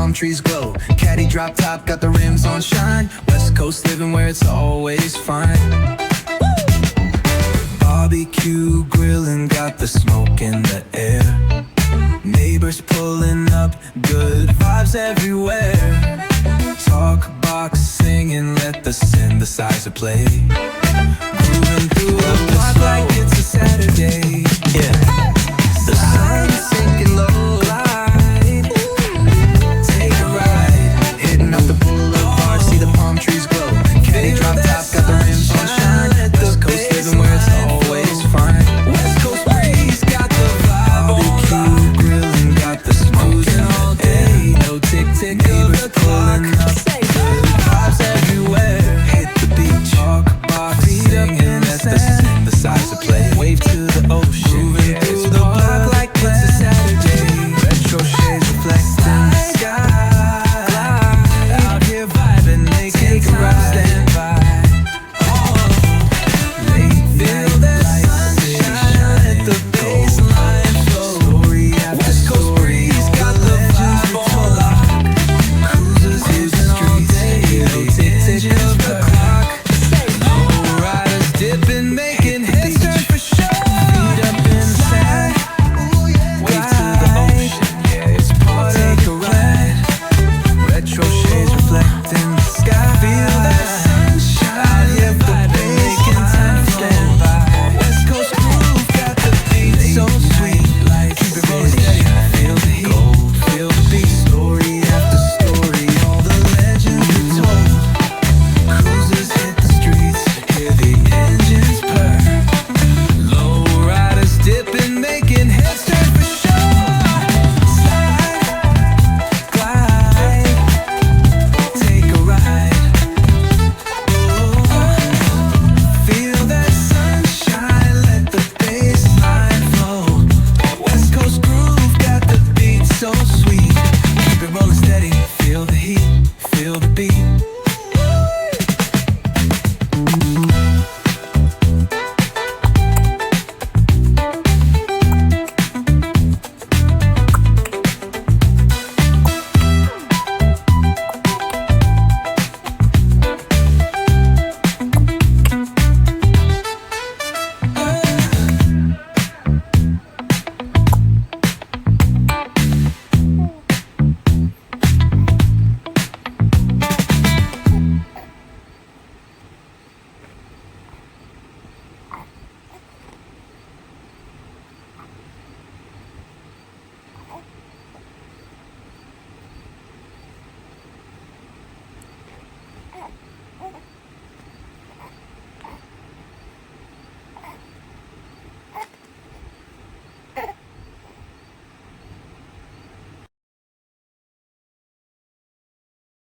palm trees glow. Caddy drop top, got the rims on shine. West Coast living where it's always fine. Barbecue grilling, got the smoke in the air. Neighbors pulling up, good vibes everywhere. Talk box singing, let the synthesizer play. Moving through the block like it's a Saturday.